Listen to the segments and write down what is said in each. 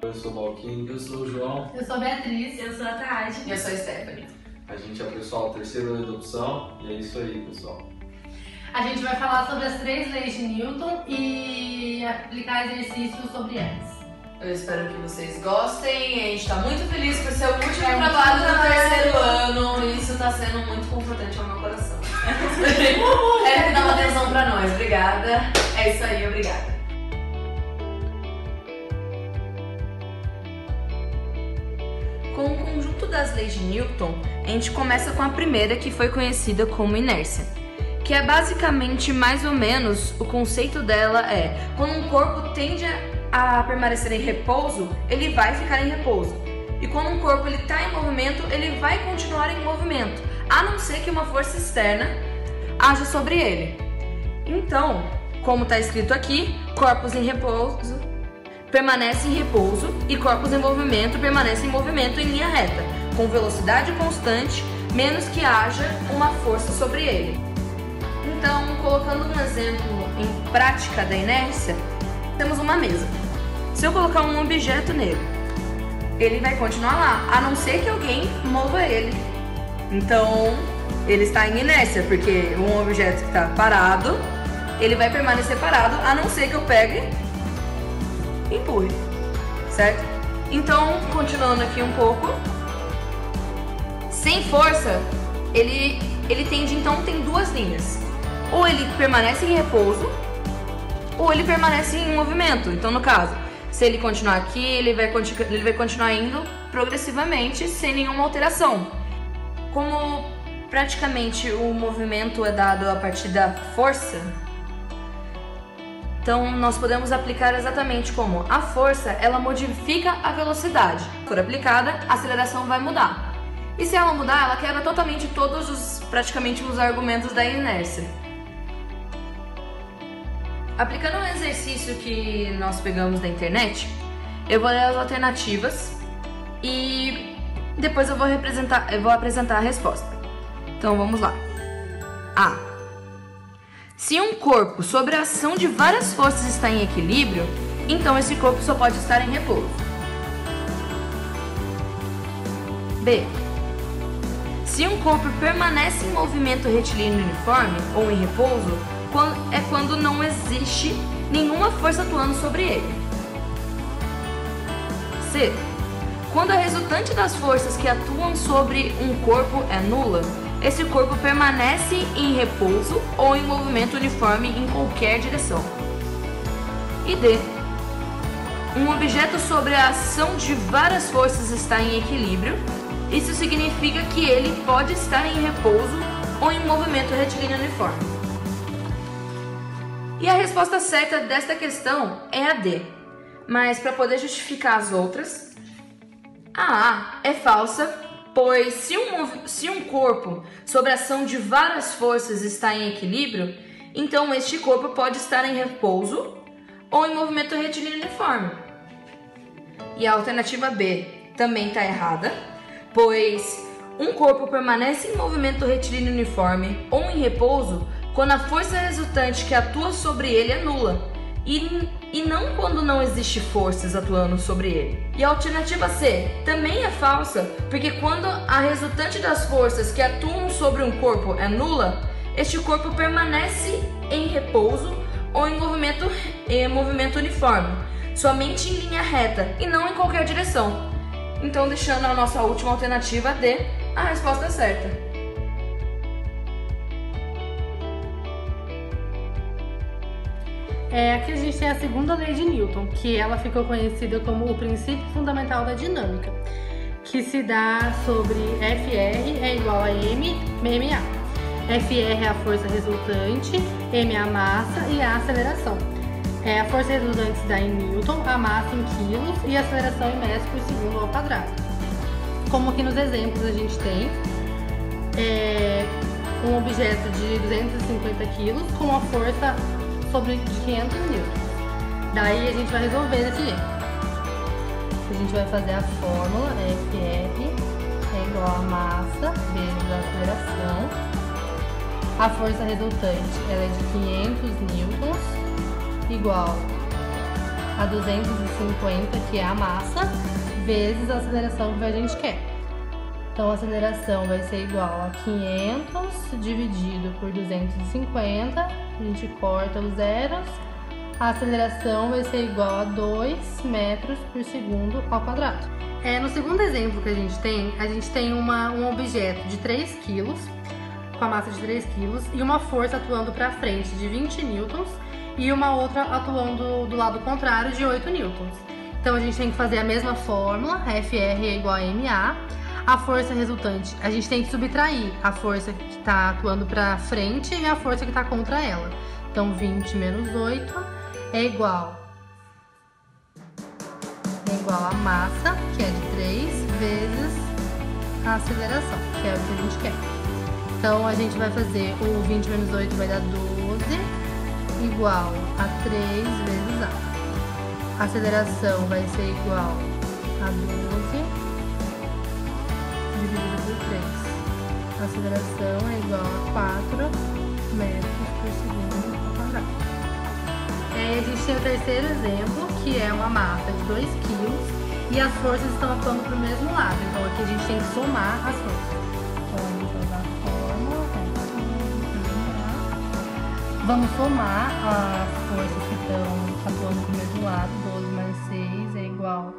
Eu sou o Malquinho. Eu sou o João. Eu sou a Beatriz. Eu sou a Tati. E eu sou a Stephanie. A gente é o pessoal terceiro ano de opção e é isso aí, pessoal. A gente vai falar sobre as 3 leis de Newton e aplicar exercícios sobre elas. Eu espero que vocês gostem. A gente tá muito feliz por ser o último trabalho do terceiro ano. E isso tá sendo muito confortante ao meu coração. Quero que dá uma atenção pra nós. Obrigada. É isso aí, obrigada. Com o conjunto das leis de Newton, a gente começa com a primeira, que foi conhecida como inércia, que é basicamente mais ou menos o conceito dela é: quando um corpo tende a permanecer em repouso, ele vai ficar em repouso. E quando um corpo está em movimento, ele vai continuar em movimento, a não ser que uma força externa haja sobre ele. Então, como está escrito aqui, corpos em repouso permanecem em repouso e corpos em movimento permanecem em movimento em linha reta, com velocidade constante, menos que haja uma força sobre ele. Então, colocando um exemplo em prática da inércia, temos uma mesa. Se eu colocar um objeto nele, ele vai continuar lá, a não ser que alguém mova ele. Então, ele está em inércia, porque um objeto que está parado, ele vai permanecer parado, a não ser que eu pegue e empurre, certo? Então, continuando aqui um pouco, sem força, ele tende, então, tem 2 linhas. Ou ele permanece em repouso, ou ele permanece em movimento. Então, no caso, se ele continuar aqui, ele vai continuar indo progressivamente, sem nenhuma alteração. Como praticamente o movimento é dado a partir da força, então nós podemos aplicar exatamente como a força, ela modifica a velocidade. Se for aplicada, a aceleração vai mudar. E se ela mudar, ela quebra totalmente praticamente os argumentos da inércia. Aplicando um exercício que nós pegamos da internet, eu vou ler as alternativas e depois eu vou apresentar a resposta. Então vamos lá. A. Se um corpo sob a ação de várias forças está em equilíbrio, então esse corpo só pode estar em repouso. B. Se um corpo permanece em movimento retilíneo uniforme ou em repouso, é quando não existe nenhuma força atuando sobre ele. C. Quando a resultante das forças que atuam sobre um corpo é nula, esse corpo permanece em repouso ou em movimento uniforme em qualquer direção. E D. Um objeto sobre a ação de várias forças está em equilíbrio. Isso significa que ele pode estar em repouso ou em movimento retilíneo uniforme. E a resposta certa desta questão é a D. Mas para poder justificar as outras, a A é falsa, pois se um corpo sob a ação de várias forças está em equilíbrio, então este corpo pode estar em repouso ou em movimento retilíneo uniforme. E a alternativa B também está errada, pois um corpo permanece em movimento retilíneo uniforme ou em repouso quando a força resultante que atua sobre ele é nula, e não quando não existe forças atuando sobre ele. E a alternativa C também é falsa, porque quando a resultante das forças que atuam sobre um corpo é nula, este corpo permanece em repouso ou em movimento uniforme, somente em linha reta e não em qualquer direção. Então, deixando a nossa última alternativa D, a resposta certa. Aqui a gente tem a segunda lei de Newton, que ela ficou conhecida como o princípio fundamental da dinâmica, que se dá sobre Fr é igual a ma. Fr é a força resultante, m é a massa e a aceleração. A força resultante se dá em Newton, a massa em quilos e a aceleração em metros por segundo ao quadrado. Como aqui nos exemplos a gente tem um objeto de 250 quilos com uma força sobre 500 newtons. Daí a gente vai resolver desse jeito. A gente vai fazer a fórmula Fr é igual a massa vezes a aceleração. A força resultante ela é de 500 newtons igual a 250, que é a massa, vezes a aceleração que a gente quer. Então, a aceleração vai ser igual a 500 dividido por 250, a gente corta os zeros. A aceleração vai ser igual a 2 metros por segundo ao quadrado. No segundo exemplo que a gente tem um objeto de 3 kg, com a massa de 3 kg, e uma força atuando para frente de 20 newtons e uma outra atuando do lado contrário de 8 newtons. Então a gente tem que fazer a mesma fórmula, FR é igual a MA. A força resultante, a gente tem que subtrair a força que está atuando para frente e a força que está contra ela. Então 20 menos 8 é igual a massa, que é de 3, vezes a aceleração, que é o que a gente quer. Então, a gente vai fazer o 20 menos 8 vai dar 12, igual a 3 vezes A. A aceleração vai ser igual a 12 dividido por 3. A aceleração é igual a 4 metros por segundo ao quadrado. A gente tem o terceiro exemplo, que é uma massa de 2 kg e as forças estão atuando para o mesmo lado. Então, aqui a gente tem que somar as forças. Então, vamos usar a fórmula. Vamos somar as forças que estão atuando para o mesmo lado. 12 mais 6 é igual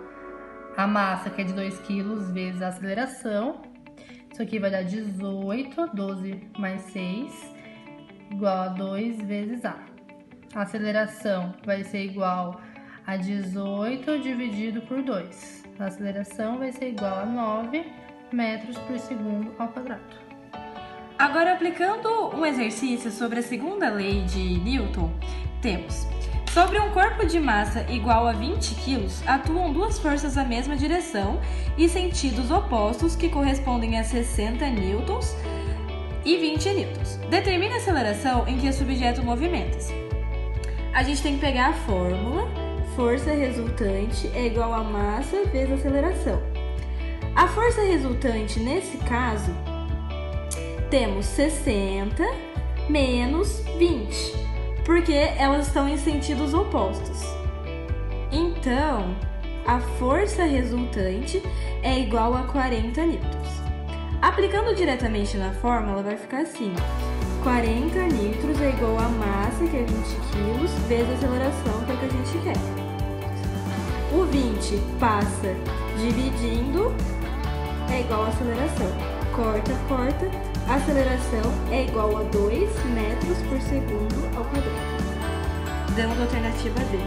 a massa, que é de 2 kg, vezes a aceleração. Isso aqui vai dar 18, 12 mais 6, igual a 2 vezes A. A aceleração vai ser igual a 18 dividido por 2. A aceleração vai ser igual a 9 metros por segundo ao quadrado. Agora, aplicando um exercício sobre a segunda lei de Newton, temos: sobre um corpo de massa igual a 20 kg, atuam duas forças na mesma direção e sentidos opostos que correspondem a 60 newtons e 20 newtons. Determine a aceleração em que esse objeto movimenta-se. A gente tem que pegar a fórmula. Força resultante é igual a massa vezes a aceleração. A força resultante, nesse caso, temos 60 menos 20, porque elas estão em sentidos opostos. Então, a força resultante é igual a 40 newtons. Aplicando diretamente na fórmula, vai ficar assim: 40 nitros é igual a massa, que é 20 kg, vezes a aceleração, que é o que a gente quer. O 20 passa dividindo, é igual a aceleração. Corta, a aceleração é igual a 2 metros por segundo ao quadrado. Damos a alternativa D.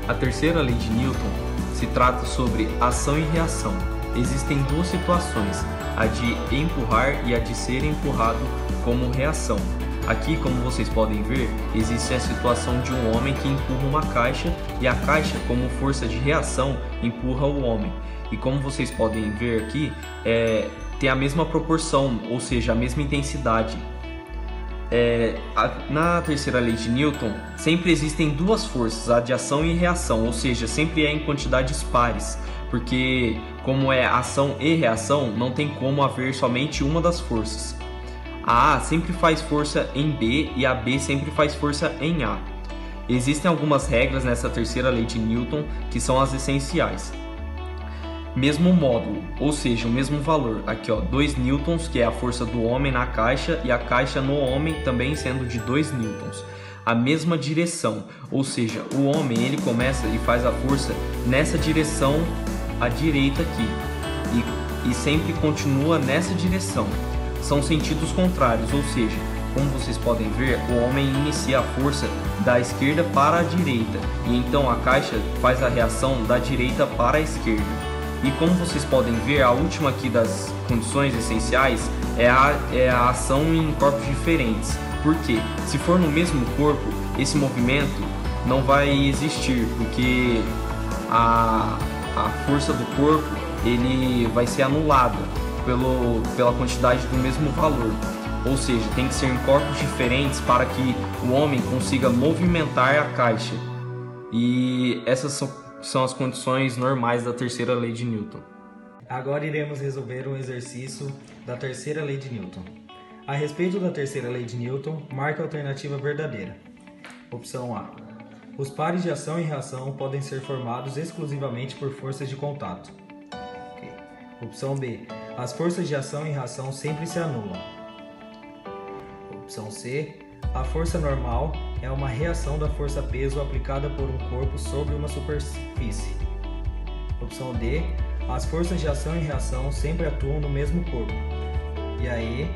A terceira lei de Newton se trata sobre ação e reação. Existem duas situações, a de empurrar e a de ser empurrado como reação. Aqui, como vocês podem ver, existe a situação de um homem que empurra uma caixa e a caixa, como força de reação, empurra o homem. E como vocês podem ver aqui, tem a mesma proporção, ou seja, a mesma intensidade. Na terceira lei de Newton, sempre existem duas forças, a de ação e reação, ou seja, sempre é em quantidades pares, porque como é ação e reação, não tem como haver somente uma das forças. A A sempre faz força em B e a B sempre faz força em A. Existem algumas regras nessa terceira lei de Newton que são as essenciais. Mesmo módulo, ou seja, o mesmo valor. Aqui, 2 newtons, que é a força do homem na caixa, e a caixa no homem também sendo de 2 newtons. A mesma direção, ou seja, o homem ele começa e faz a força nessa direção à direita aqui, e sempre continua nessa direção. São sentidos contrários, ou seja, como vocês podem ver, o homem inicia a força da esquerda para a direita, e então a caixa faz a reação da direita para a esquerda. E como vocês podem ver, a última aqui das condições essenciais é a ação em corpos diferentes. Por quê? Se for no mesmo corpo, esse movimento não vai existir, porque a força do corpo ele vai ser anulada pela quantidade do mesmo valor. Ou seja, tem que ser em corpos diferentes para que o homem consiga movimentar a caixa. E essas são as condições normais da terceira lei de Newton. Agora iremos resolver um exercício da terceira lei de Newton. A respeito da terceira lei de Newton, marque a alternativa verdadeira. Opção A. Os pares de ação e reação podem ser formados exclusivamente por forças de contato. Okay. Opção B. As forças de ação e reação sempre se anulam. Opção C. A força normal é uma reação da força-peso aplicada por um corpo sobre uma superfície. Opção D. As forças de ação e reação sempre atuam no mesmo corpo. E aí,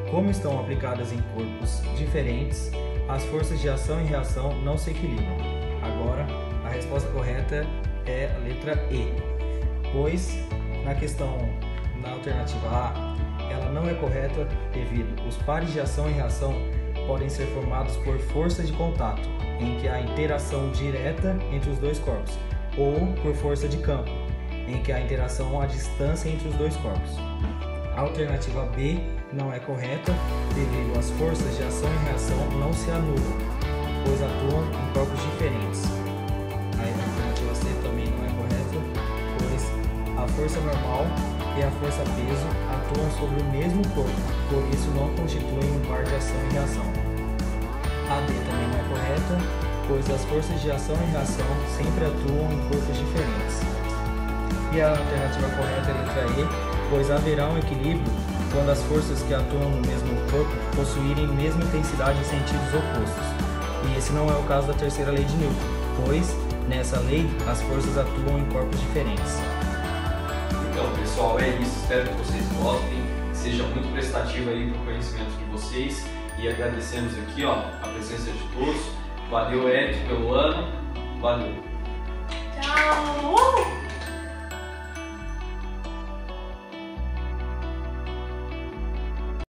como estão aplicadas em corpos diferentes, as forças de ação e reação não se equilibram. Agora, a resposta correta é a letra E, pois na alternativa A, ela não é correta devido os pares de ação e reação podem ser formados por forças de contato, em que há interação direta entre os dois corpos, ou por força de campo, em que há interação à distância entre os dois corpos. A alternativa B não é correta devido as forças de ação e reação não se anulam, pois atuam em corpos diferentes. A alternativa C também não é correta, pois a força normal e a força peso atuam sobre o mesmo corpo, por isso não constituem um par de ação e reação. A D também não é correta, pois as forças de ação e reação sempre atuam em corpos diferentes. E a alternativa correta é a letra E, pois haverá um equilíbrio quando as forças que atuam no mesmo corpo possuírem mesma intensidade em sentidos opostos. E esse não é o caso da terceira lei de Newton, pois, nessa lei, as forças atuam em corpos diferentes. Então, pessoal, é isso. Espero que vocês gostem, que seja muito prestativo aí para o conhecimento de vocês. E agradecemos aqui, a presença de todos. Valeu, Eric, pelo ano. Valeu. Tchau!